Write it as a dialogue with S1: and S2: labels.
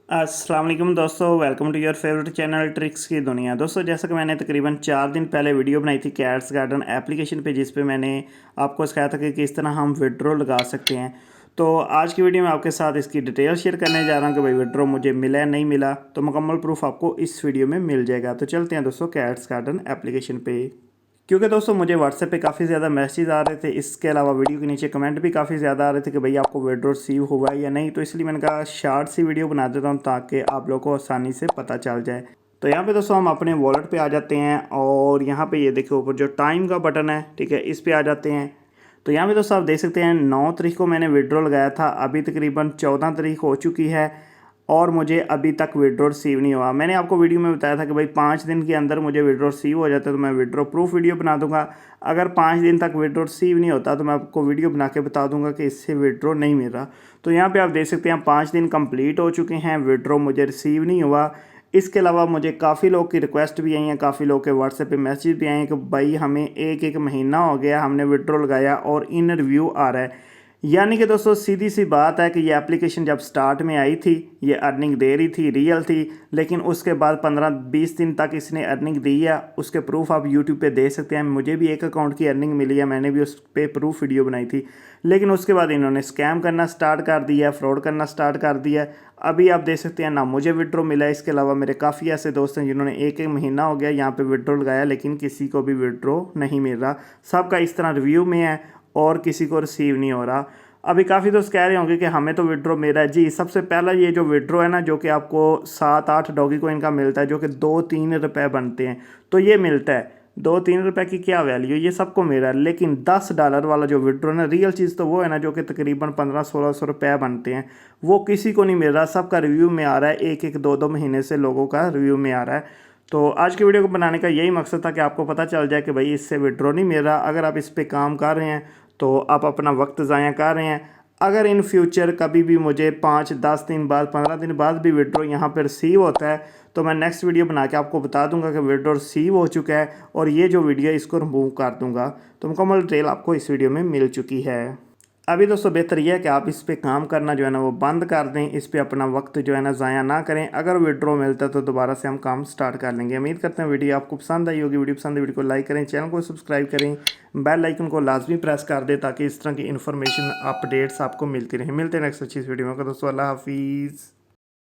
S1: अस्सलाम वालेकुम दोस्तों, welcome to your favourite channel tricks की दुनिया। दोस्तों, जैसा कि मैंने तकरीबन 4 दिन पहले वीडियो बनाई थी कैट्स गार्डन एप्लीकेशन पे, जिस पे मैंने आपको सिखाया था कि किस तरह हम विड्रॉ लगा सकते हैं। तो आज की वीडियो में आपके साथ इसकी डिटेल शेयर करने जा रहा हूँ कि भाई विड्रॉ मुझे मिला है नहीं मिला, तो मुकम्मल प्रूफ आपको इस वीडियो में मिल जाएगा। तो चलते हैं दोस्तों कैट्स गार्डन एप्लीकेशन पे। क्योंकि दोस्तों मुझे व्हाट्सएप पे काफ़ी ज़्यादा मैसेज आ रहे थे, इसके अलावा वीडियो के नीचे कमेंट भी काफ़ी ज़्यादा आ रहे थे कि भाई आपको विड्रॉ रिसीव हुआ है या नहीं। तो इसलिए मैंने कहा शार्ट सी वीडियो बना देता हूँ ताकि आप लोगों को आसानी से पता चल जाए। तो यहाँ पे दोस्तों हम अपने वॉलेट पे आ जाते हैं और यहाँ पे ये देखो ऊपर जो टाइम का बटन है, ठीक है, इस पे आ जाते हैं। तो यहाँ पे दोस्तों आप देख सकते हैं 9 तारीख को मैंने विड्रॉ लगाया था, अभी तकरीबन 14 तारीख हो चुकी है और मुझे अभी तक विड्रॉ रिसीव नहीं हुआ। मैंने आपको वीडियो में बताया था कि भाई 5 दिन के अंदर मुझे विड्रॉ रिसीव हो जाता है तो मैं विड्रॉ प्रूफ वीडियो बना दूंगा। अगर 5 दिन तक विड्रॉ रिसीव नहीं होता तो मैं आपको वीडियो बना के बता दूंगा कि इससे विड्रॉ नहीं मिल रहा। तो यहाँ पे आप देख सकते हैं 5 दिन कंप्लीट हो चुके हैं, विड्रॉ मुझे रिसीव नहीं हुआ। इसके अलावा मुझे काफ़ी लोग की रिक्वेस्ट भी आई हैं, काफ़ी लोग के व्हाट्सएप पे मैसेज भी आए हैं कि भाई हमें एक महीना हो गया हमने विड्रॉ लगाया और इन रिव्यू आ रहा है। यानी कि दोस्तों सीधी सी बात है कि ये एप्लीकेशन जब स्टार्ट में आई थी ये अर्निंग दे रही थी, रियल थी, लेकिन उसके बाद 15-20 दिन तक इसने अर्निंग दी है। उसके प्रूफ आप यूट्यूब पे दे सकते हैं। मुझे भी एक अकाउंट की अर्निंग मिली है, मैंने भी उस पर प्रूफ वीडियो बनाई थी, लेकिन उसके बाद इन्होंने स्कैम करना स्टार्ट कर दिया, फ्रॉड करना स्टार्ट कर दिया। अभी आप देख सकते हैं ना मुझे विड्रॉ मिला है, इसके अलावा मेरे काफ़ी ऐसे दोस्त हैं जिन्होंने एक महीना हो गया यहाँ पे विड्रॉ लगाया लेकिन किसी को भी विड्रॉ नहीं मिल रहा। सबका इस तरह रिव्यू में है और किसी को रिसीव नहीं हो रहा। अभी काफ़ी दोस्त कह रहे होंगे कि हमें तो विड्रॉ मिला है। जी, सबसे पहला ये जो विड्रॉ है ना, जो कि आपको 7-8 डॉगी को इनका मिलता है, जो कि 2-3 रुपये बनते हैं, तो ये मिलता है। 2-3 रुपये की क्या वैल्यू, ये सबको मिला है। लेकिन $10 वाला जो विड्रॉ है ना, रियल चीज़ तो वो है ना, जो कि तकरीबन 1500-1600 रुपये बनते हैं, वो किसी को नहीं मिल रहा। सबका रिव्यू में आ रहा है, 1-1 2-2 महीने से लोगों का रिव्यू में आ रहा है। तो आज की वीडियो को बनाने का यही मकसद था कि आपको पता चल जाए कि भाई इससे विड्रॉ नहीं मिल रहा। अगर आप इस पर काम कर रहे हैं तो आप अपना वक्त ज़ाया कर रहे हैं। अगर इन फ्यूचर कभी भी मुझे 5-10 दिन बाद 15 दिन बाद भी विड्रॉ यहाँ पर रिसीव होता है तो मैं नेक्स्ट वीडियो बना के आपको बता दूंगा कि विड्रॉ रिसीव हो चुका है और ये जो वीडियो है इसको रिमूव कर दूंगा। तो मुकम्मल डिटेल आपको इस वीडियो में मिल चुकी है। अभी दोस्तों बेहतर यह है कि आप इस पे काम करना जो है ना वो बंद कर दें, इस पे अपना वक्त जो है ना ज़ाया ना करें। अगर विड्रॉ मिलता है तो दोबारा से हम काम स्टार्ट कर लेंगे। उम्मीद करते हैं वीडियो आपको पसंद आई होगी। वीडियो पसंद है वीडियो को लाइक करें, चैनल को सब्सक्राइब करें, बेल आइकन को लाजमी प्रेस कर दें ताकि इस तरह की इन्फॉर्मेशन अपडेट्स आपको मिलती रहे। मिलते हैं नेक्स्ट अच्छी वीडियो में। दोस्तों अल्लाह हाफिज़।